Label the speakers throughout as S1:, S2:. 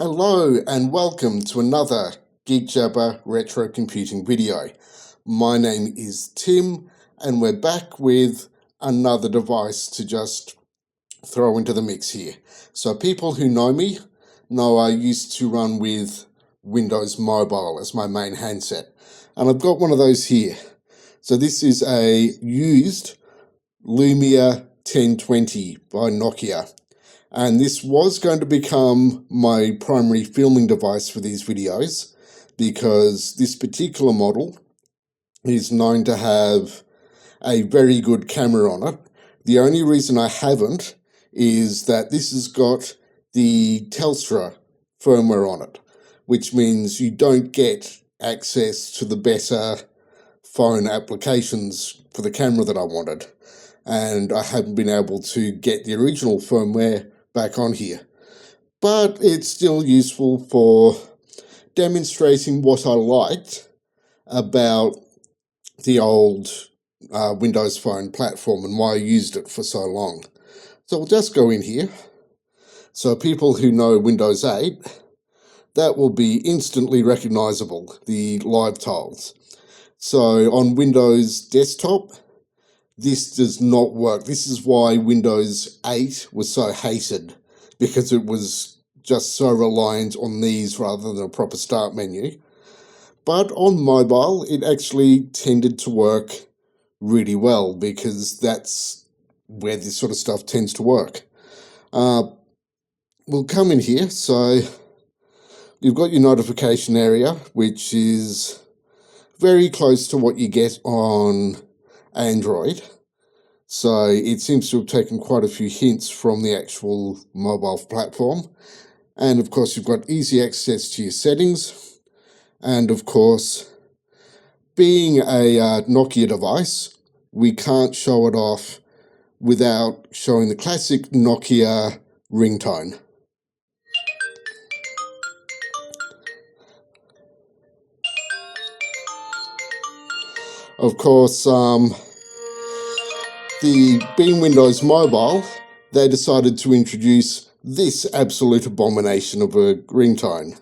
S1: Hello and welcome to another Geek Jabber retro computing video. My name is Tim and we're back with another device to just throw into the mix here. So people who know me know I used to run with Windows Mobile as my main handset, and I've got one of those here. So this is a used Lumia 1020 by Nokia. And this was going to become my primary filming device for these videos because this particular model is known to have a very good camera on it. The only reason I haven't is that this has got the Telstra firmware on it, which means you don't get access to the better phone applications for the camera that I wanted. And I haven't been able to get the original firmware back on here. But it's still useful for demonstrating what I liked about the old Windows Phone platform and why I used it for so long. So we'll just go in here. So people who know Windows 8, that will be instantly recognizable, the live tiles. So on Windows Desktop, this does not work. This is why Windows 8 was so hated, because it was just so reliant on these rather than a proper start menu. But on mobile, it actually tended to work really well because that's where this sort of stuff tends to work. We'll come in here. So you've got your notification area, which is very close to what you get on Android. So it seems to have taken quite a few hints from the actual mobile platform. And of course, you've got easy access to your settings. And of course, being a Nokia device, we can't show it off without showing the classic Nokia ringtone. Of course, being Windows Mobile, they decided to introduce this absolute abomination of a ringtone.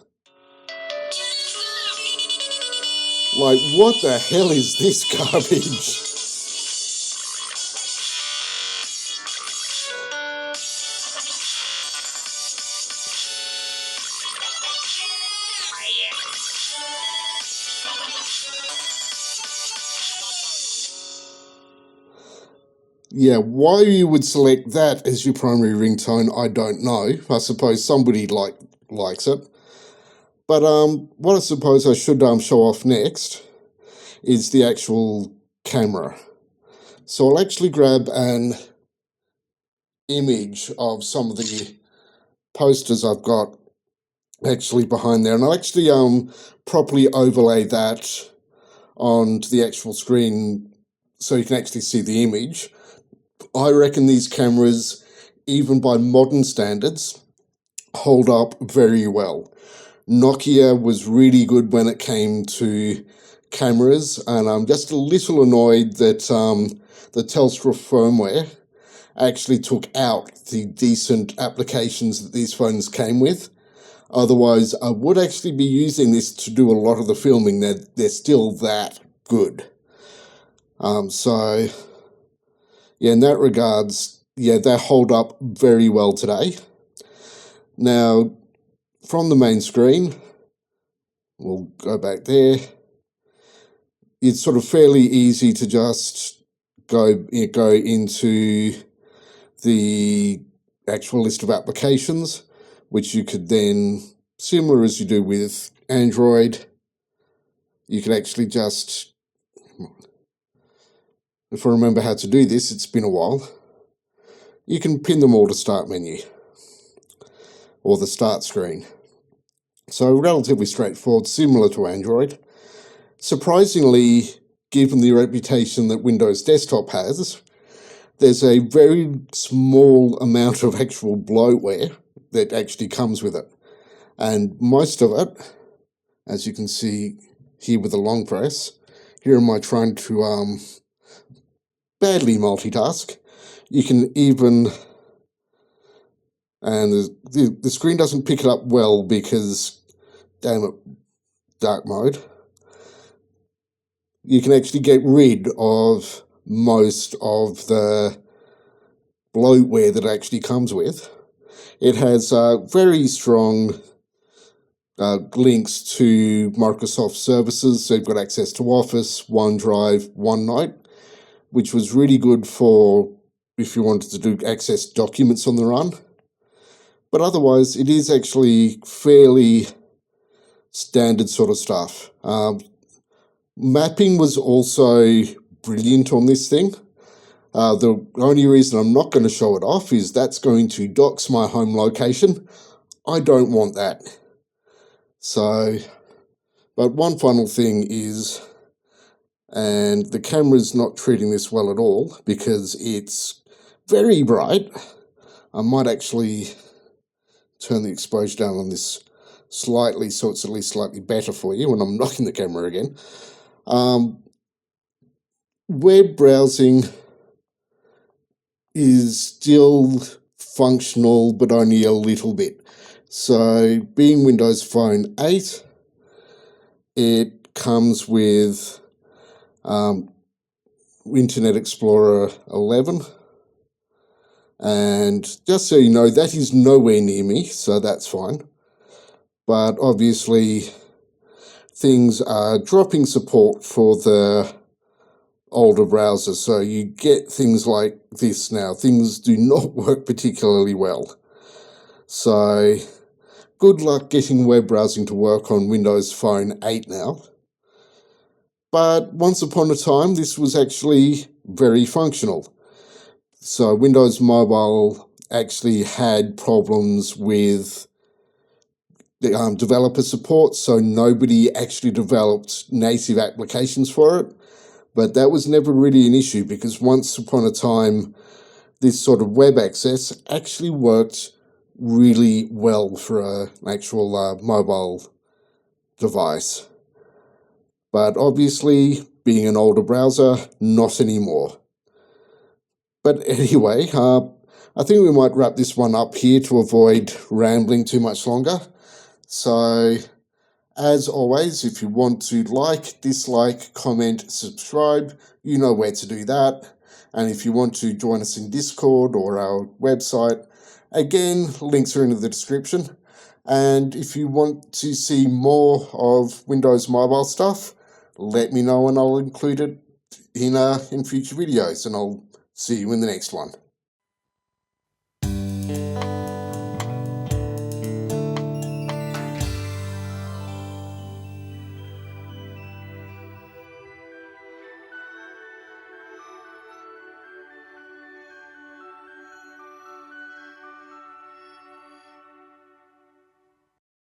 S1: Like, what the hell is this garbage? Yeah, why you would select that as your primary ringtone, I don't know. I suppose somebody likes it. But what I suppose I should show off next is the actual camera. So I'll actually grab an image of some of the posters I've got actually behind there, and I'll actually properly overlay that onto the actual screen so you can actually see the image. I reckon these cameras, even by modern standards, hold up very well. Nokia was really good when it came to cameras, and I'm just a little annoyed that the Telstra firmware actually took out the decent applications that these phones came with. Otherwise, I would actually be using this to do a lot of the filming. They're still that good. So, yeah, in that regards, yeah, they hold up very well today. Now, from the main screen, we'll go back there. It's sort of fairly easy to just go into the actual list of applications, which you could then, similar as you do with Android, you could actually just, if I remember how to do this, it's been a while, you can pin them all to start menu or the start screen. So relatively straightforward, similar to Android. Surprisingly, given the reputation that Windows Desktop has, there's a very small amount of actual bloatware that actually comes with it. And most of it, as you can see here with the long press, here am I trying to badly multitask. You can even And the screen doesn't pick it up well because, damn it, dark mode. You can actually get rid of most of the bloatware that it actually comes with. It has very strong links to Microsoft services, so you've got access to Office, OneDrive, OneNote, which was really good for if you wanted to do access documents on the run. But otherwise, it is actually fairly standard sort of stuff. Mapping was also brilliant on this thing. The only reason I'm not going to show it off is that's going to dox my home location. I don't want that. So, but one final thing is, and the camera's not treating this well at all because it's very bright. I might actually turn the exposure down on this slightly so it's at least slightly better for you when I'm knocking the camera again. Web browsing is still functional, but only a little bit. So being Windows Phone 8, it comes with Internet Explorer 11. And just so you know, that is nowhere near me, so that's fine. But obviously, things are dropping support for the older browsers, so you get things like this now. Things do not work particularly well. So, good luck getting web browsing to work on Windows Phone 8 now. But once upon a time, this was actually very functional. So Windows Mobile actually had problems with the developer support, so nobody actually developed native applications for it. But that was never really an issue because once upon a time, this sort of web access actually worked really well for an actual mobile device. But obviously, being an older browser, not anymore. But anyway, I think we might wrap this one up here to avoid rambling too much longer. So, as always, if you want to like, dislike, comment, subscribe, you know where to do that. And if you want to join us in Discord or our website, again, links are in the description. And if you want to see more of Windows Mobile stuff, let me know and I'll include it in future videos. And I'll see you in the next one.